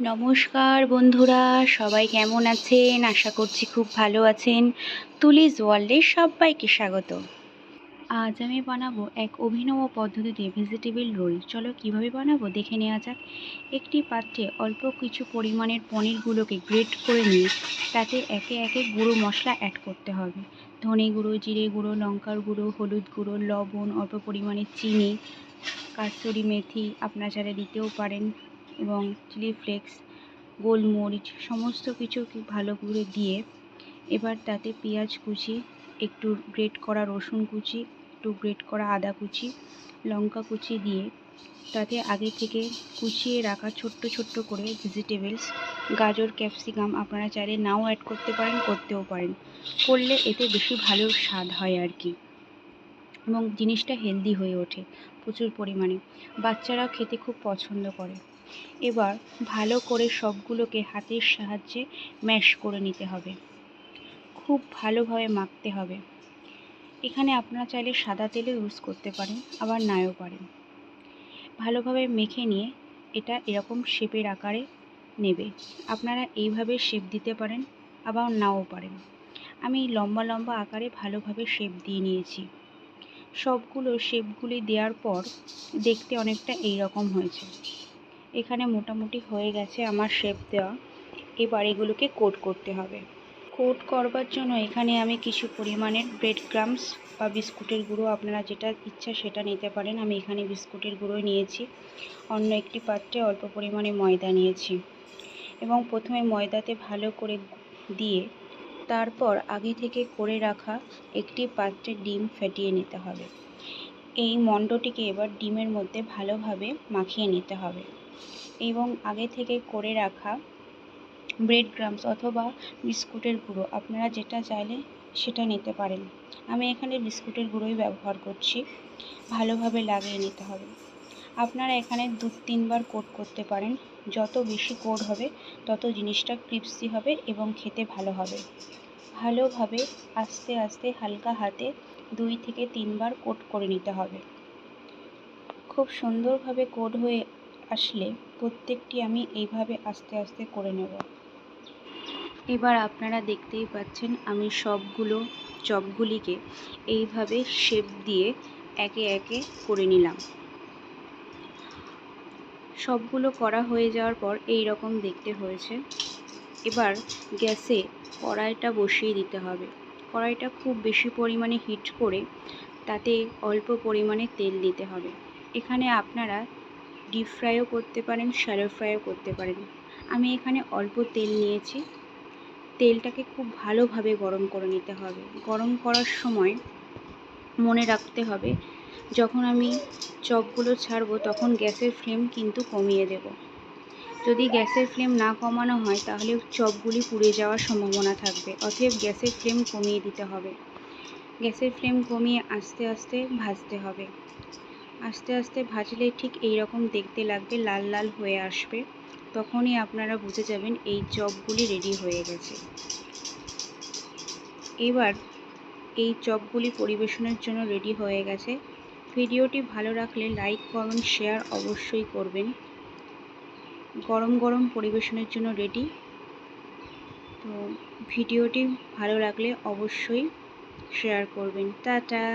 নমস্কার বন্ধুরা, সবাই কেমন আছেন? আশা করছি খুব ভালো আছেন। তুলিস ওয়ার্ল্ডে সবাইকে স্বাগত। আজ আমি বানাবো এক অভিনব পদ্ধতিতে ভেজিটেবল রোল। চলো কিভাবে বানাবো দেখে নেওয়া যাক। একটি পাত্রে অল্প কিছু পরিমাণের পনিরগুলোকে গ্রেট করে নিয়ে তাতে একে একে গুঁড়ো মশলা অ্যাড করতে হবে। ধনে গুঁড়ো, জিরে গুঁড়ো, লঙ্কার গুঁড়ো, হলুদ গুঁড়ো, লবণ, অল্প পরিমাণে চিনি, কাসুরি মেথি আপনারা চাইলে দিতেও পারেন, এবং চিলি ফ্লেক্স, গোলমরিচ সমস্ত কিছু ভালো করে দিয়ে এবার তাতে পেঁয়াজ কুচি, একটু গ্রেট করা রসুন কুচি, একটু গ্রেট করা আদা কুচি, লঙ্কা কুচি দিয়ে তাতে আগে থেকে কুচিয়ে রাখা ছোট্ট ছোট্ট করে ভেজিটেবলস, গাজর, ক্যাপসিকাম আপনারা চাইলে নাও অ্যাড করতে পারেন, করতেও পারেন, করলে এতে বেশি ভালো স্বাদ হয় আর কি, এবং জিনিসটা হেলদি হয়ে ওঠে প্রচুর পরিমাণে। বাচ্চারা খেতে খুব পছন্দ করে। এবার ভালো করে সবগুলোকে হাতের সাহায্যে ম্যাশ করে নিতে হবে, খুব ভালোভাবে মাখতে হবে। এখানে আপনারা চাইলে সাদা তেলও ইউজ করতে পারেন, আবার নাও পারেন। ভালোভাবে মেখে নিয়ে এটা এরকম শেপের আকারে নেবে। আপনারা এইভাবে শেপ দিতে পারেন, আবার নাও পারেন। আমি লম্বা লম্বা আকারে ভালোভাবে শেপ দিয়ে নিয়েছি। সবগুলো শেপগুলি দেওয়ার পর দেখতে অনেকটা এই রকম হয়েছে। এখানে মোটামুটি হয়ে গেছে আমার শেপ দেওয়া। এবার এগুলোকে কোট করতে হবে। কোট করবার জন্য এখানে আমি কিছু পরিমাণের ব্রেড ক্রাম্বস বা বিস্কুটের গুঁড়ো, আপনারা যেটা ইচ্ছা সেটা নিতে পারেন। আমি এখানে বিস্কুটের গুঁড়ো নিয়েছি। অন্য একটি পাত্রে অল্প পরিমাণে ময়দা নিয়েছি, এবং প্রথমে ময়দাতে ভালো করে দিয়ে তারপর আগে থেকে করে রাখা একটি পাত্রে ডিম ফেটিয়ে নিতে হবে। এই মণ্ডটিকে এবার ডিমের মধ্যে ভালোভাবে মাখিয়ে নিতে হবে, এবং আগে থেকে করে রাখা ব্রেড ক্রাম্বস অথবা বিস্কুটের গুঁড়ো আপনারা যেটা চাইলে সেটা নিতে পারেন। আমি এখানে বিস্কুটের গুঁড়োই ব্যবহার করছি। ভালোভাবে লাগিয়ে নিতে হবে। আপনারা এখানে 2-3 বার কোট করতে পারেন। যত বেশি কোট হবে তত জিনিসটা ক্রিস্পি হবে এবং খেতে ভালো হবে। ভালোভাবে আস্তে আস্তে হালকা হাতে 2 থেকে 3 বার কোট করে নিতে হবে। খুব সুন্দরভাবে কোট হয়ে আসলে প্রত্যেকটি আমি এইভাবে আস্তে আস্তে করে নেব। এবার আপনারা দেখতেই পাচ্ছেন আমি সবগুলো চপগুলিকে এইভাবে শেপ দিয়ে একে একে করে নিলাম। সবগুলো করা হয়ে যাওয়ার পর এই রকম দেখতে হয়েছে। এবার গ্যাসে কড়াইটা বসিয়ে দিতে হবে। কড়াইটা খুব বেশি পরিমাণে হিট করে তাতে অল্প পরিমাণে তেল দিতে হবে। এখানে আপনারা ডিপ ফ্রাইও করতে পারেন, শ্যালো ফ্রাইও করতে পারেন। আমি এখানে অল্প তেল নিয়েছি। তেলটাকে খুব ভালোভাবে গরম করে নিতে হবে। গরম করার সময় মনে রাখতে হবে যখন আমি চপগুলো ছাড়বো তখন গ্যাসের ফ্লেম কিন্তু কমিয়ে দেব। যদি গ্যাসের ফ্লেম না কমানো হয় তাহলে চপগুলি পুড়ে যাওয়ার সম্ভাবনা থাকবে। অতএব গ্যাসের ফ্লেম কমিয়ে দিতে হবে। গ্যাসের ফ্লেম কমিয়ে আস্তে আস্তে ভাজতে হবে। আস্তে আস্তে ভাজলে ঠিক এই রকম দেখতে লাগবে, লাল লাল হয়ে আসবে। তখনই আপনারা বুঝে যাবেন এই চপগুলি রেডি হয়ে গেছে। এবার এই চপগুলি পরিবেশনের জন্য রেডি হয়ে গেছে। ভিডিওটি ভালো লাগলে লাইক, কমেন্ট, শেয়ার অবশ্যই করবেন। গরম গরম পরিবেশনের জন্য রেডি। তো ভিডিওটি ভালো লাগলে অবশ্যই শেয়ার করবেন। টাটা।